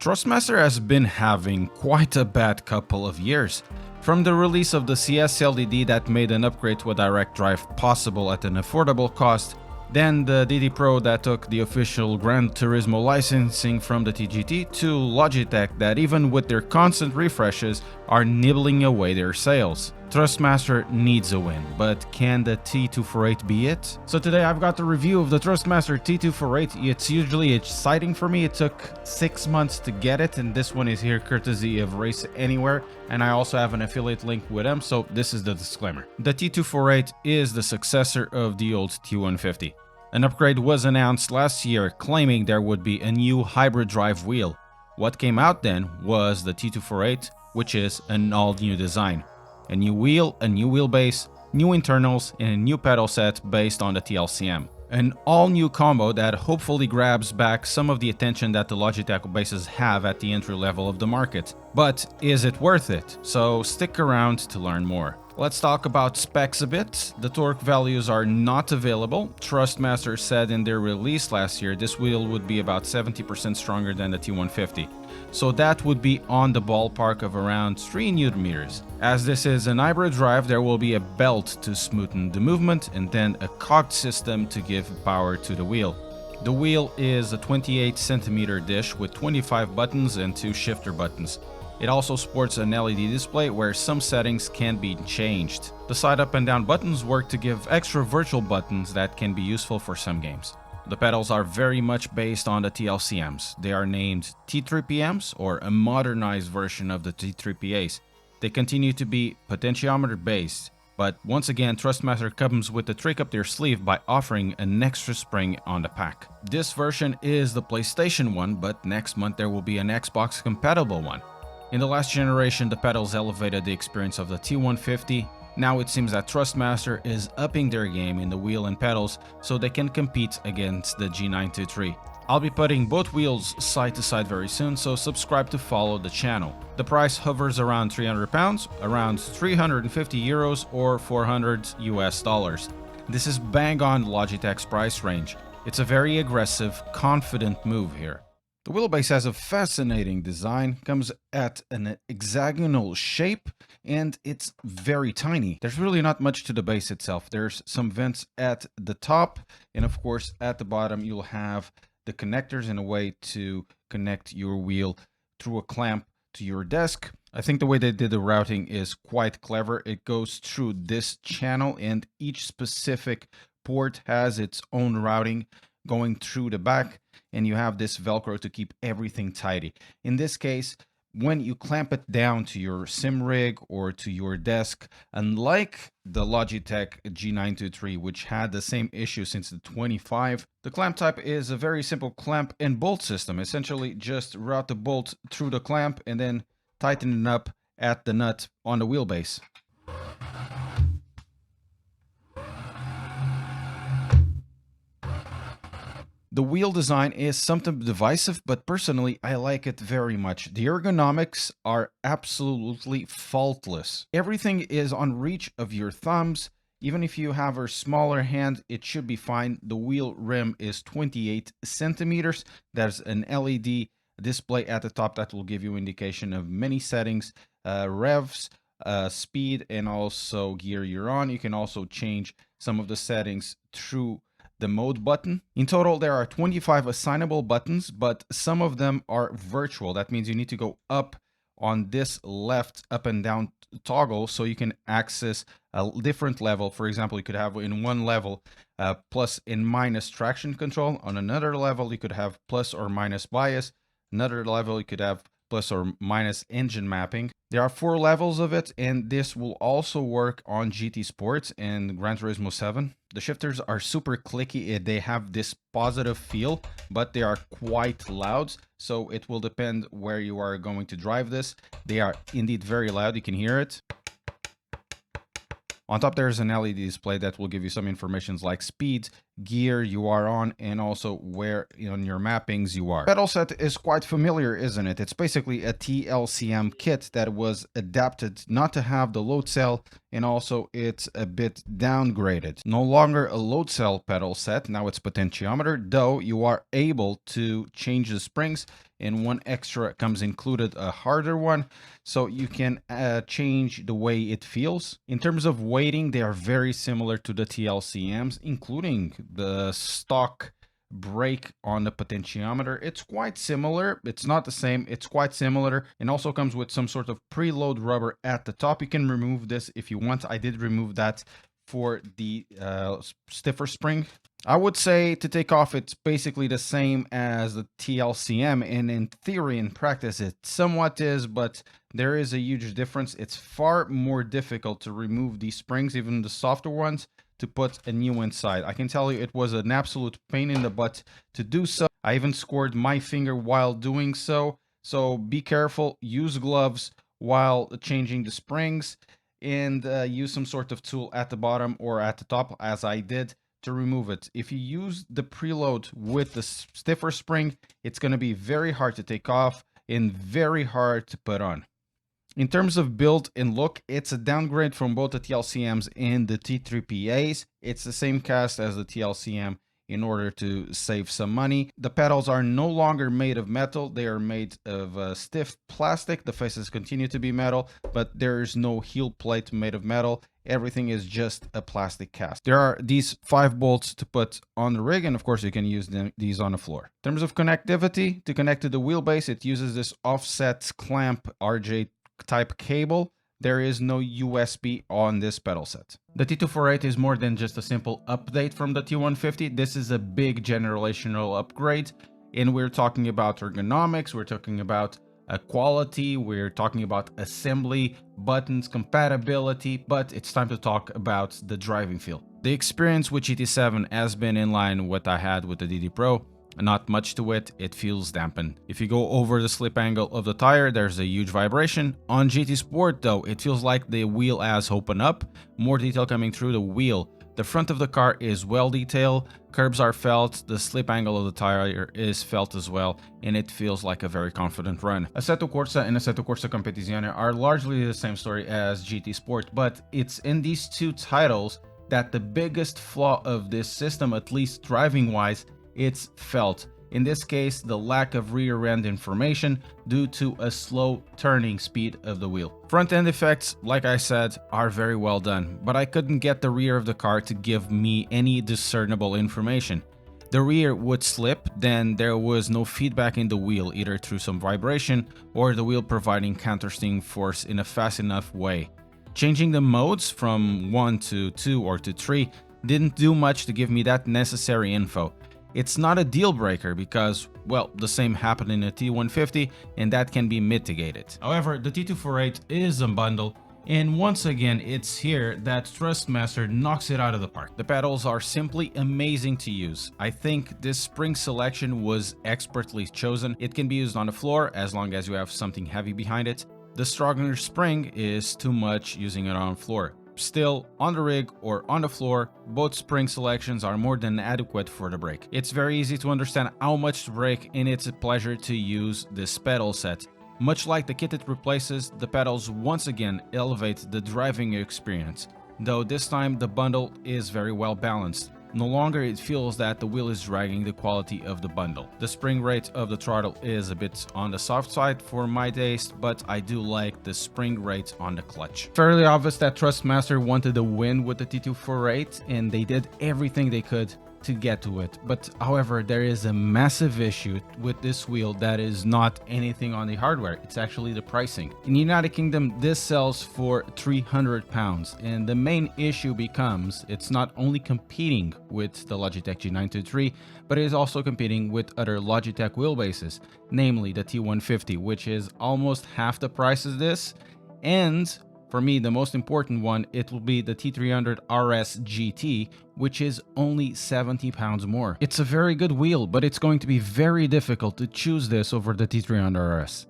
Thrustmaster has been having quite a bad couple of years. From the release of the CS LDD that made an upgrade to a direct drive possible at an affordable cost, then the DD Pro that took the official Gran Turismo licensing from the TGT, to Logitech that even with their constant refreshes are nibbling away their sales. Thrustmaster needs a win, but can the T248 be it? So today I've got the review of the Thrustmaster T248. It's usually exciting for me. It took 6 months to get it, and this one is here courtesy of Race Anywhere, and I also have an affiliate link with them, so this is the disclaimer. The T248 is the successor of the old T150. An upgrade was announced last year claiming there would be a new hybrid drive wheel. What came out then was the T248, which is an all-new design. A new wheel, a new wheelbase, new internals, and a new pedal set based on the TLCM. An all-new combo that hopefully grabs back some of the attention that the Logitech bases have at the entry level of the market. But is it worth it? So stick around to learn more. Let's talk about specs a bit. The torque values are not available. Thrustmaster said in their release last year this wheel would be about 70% stronger than the T150. So that would be on the ballpark of around 3 Nm. As this is an hybrid drive, there will be a belt to smoothen the movement and then a cogged system to give power to the wheel. The wheel is a 28 cm dish with 25 buttons and 2 shifter buttons. It also sports an LED display where some settings can be changed. The side up and down buttons work to give extra virtual buttons that can be useful for some games. The pedals are very much based on the TLCMs. They are named T3PMs, or a modernized version of the T3PAs. They continue to be potentiometer based, but once again Thrustmaster comes with a trick up their sleeve by offering an extra spring on the pack. This version is the PlayStation one, but next month there will be an Xbox compatible one. In the last generation, the pedals elevated the experience of the T150. Now it seems that Thrustmaster is upping their game in the wheel and pedals so they can compete against the G923. I'll be putting both wheels side to side very soon, so subscribe to follow the channel. The price hovers around £300, around 350 euros or 400 US dollars. This is bang on Logitech's price range. It's a very aggressive, confident move here. The wheelbase has a fascinating design, comes at an hexagonal shape, and it's very tiny. There's really not much to the base itself. There's some vents at the top, and of course at the bottom you'll have the connectors in a way to connect your wheel through a clamp to your desk. I think the way they did the routing is quite clever. It goes through this channel, and each specific port has its own routing going through the back, and you have this Velcro to keep everything tidy. In this case, when you clamp it down to your sim rig or to your desk, unlike the Logitech G923, which had the same issue since the 25, the clamp type is a very simple clamp and bolt system. Essentially just route the bolt through the clamp and then tighten it up at the nut on the wheelbase. The wheel design is something divisive, but personally I like it very much. The ergonomics are absolutely faultless. Everything is on reach of your thumbs. Even if you have a smaller hand, it should be fine. The wheel rim is 28 centimeters. There's an LED display at the top that will give you indication of many settings, revs, speed, and also gear you're on. You can also change some of the settings through the mode button. In total, there are 25 assignable buttons, but some of them are virtual. That means you need to go up on this left up and down toggle so you can access a different level. For example, you could have in one level plus and minus traction control. On another level, you could have plus or minus bias. Another level, you could have plus or minus engine mapping. There are 4 levels of it, and this will also work on GT Sports and Gran Turismo 7. The shifters are super clicky. They have this positive feel, but they are quite loud, so it will depend where you are going to drive this. They are indeed very loud. You can hear it. On top, there's an LED display that will give you some information like speed, gear you are on and also where on your mappings you are. Pedal set is quite familiar, isn't it? It's basically a TLCM kit that was adapted not to have the load cell, and also it's a bit downgraded. No longer a load cell pedal set, now it's potentiometer, though you are able to change the springs, and one extra comes included, a harder one, so you can change the way it feels. In terms of weighting, they are very similar to the TLCMs, including the stock brake on the potentiometer. It's quite similar. It's not the same, it's quite similar, and also comes with some sort of preload rubber at the top. You can remove this if you want. I did remove that for the stiffer spring. I would say to take off, it's basically the same as the TLCM, and in theory, in practice, it somewhat is, but there is a huge difference. It's far more difficult to remove these springs, even the softer ones, to put a new inside. I can tell you it was an absolute pain in the butt to do so. I even scored my finger while doing so. So be careful, use gloves while changing the springs, and use some sort of tool at the bottom or at the top, as I did, to remove it. If you use the preload with the stiffer spring, it's going to be very hard to take off and very hard to put on. In terms of build and look, it's a downgrade from both the TLCMs and the T248s. It's the same cast as the TLCM in order to save some money. The pedals are no longer made of metal. They are made of stiff plastic. The faces continue to be metal, but there's no heel plate made of metal. Everything is just a plastic cast. There are these 5 bolts to put on the rig, and of course you can use these on the floor. In terms of connectivity, to connect to the wheelbase, it uses this offset clamp RJ type cable. There is no USB on this pedal set. The T248 is more than just a simple update from the T150. This is a big generational upgrade, and we're talking about ergonomics, we're talking about quality, we're talking about assembly, buttons, compatibility, but it's time to talk about the driving feel. The experience with GT7 has been in line with what I had with the DD Pro. Not much to it, it feels dampened. If you go over the slip angle of the tire, there's a huge vibration. On GT Sport though, it feels like the wheel has opened up, more detail coming through the wheel. The front of the car is well detailed, curbs are felt, the slip angle of the tire is felt as well, and it feels like a very confident run. Assetto Corsa and Assetto Corsa Competizione are largely the same story as GT Sport, but it's in these two titles that the biggest flaw of this system, at least driving wise, it's felt. In this case, the lack of rear end information due to a slow turning speed of the wheel. Front end effects, like I said, are very well done, but I couldn't get the rear of the car to give me any discernible information. The rear would slip, then there was no feedback in the wheel, either through some vibration or the wheel providing countersting force in a fast enough way. Changing the modes from 1 to 2 or to 3 didn't do much to give me that necessary info. It's not a deal breaker because, well, the same happened in the T150 and that can be mitigated. However, the T248 is a bundle, and once again it's here that Thrustmaster knocks it out of the park. The pedals are simply amazing to use. I think this spring selection was expertly chosen. It can be used on the floor as long as you have something heavy behind it. The stronger spring is too much using it on the floor. Still, on the rig or on the floor, both spring selections are more than adequate for the brake. It's very easy to understand how much to brake, and it's a pleasure to use this pedal set. Much like the kit it replaces, the pedals once again elevate the driving experience, though this time the bundle is very well balanced. No longer it feels that the wheel is dragging the quality of the bundle. The spring rate of the throttle is a bit on the soft side for my taste, but I do like the spring rate on the clutch. Fairly obvious that Thrustmaster wanted a win with the T248, and they did everything they could to get to it. But however, there is a massive issue with this wheel that is not anything on the hardware, it's actually the pricing. In the United Kingdom, this sells for £300, and the main issue becomes it's not only competing with the Logitech G923, but it is also competing with other Logitech wheelbases, namely the T150, which is almost half the price of this, and for me, the most important one, it will be the T300 RS GT, which is only £70 more. It's a very good wheel, but it's going to be very difficult to choose this over the T300 RS.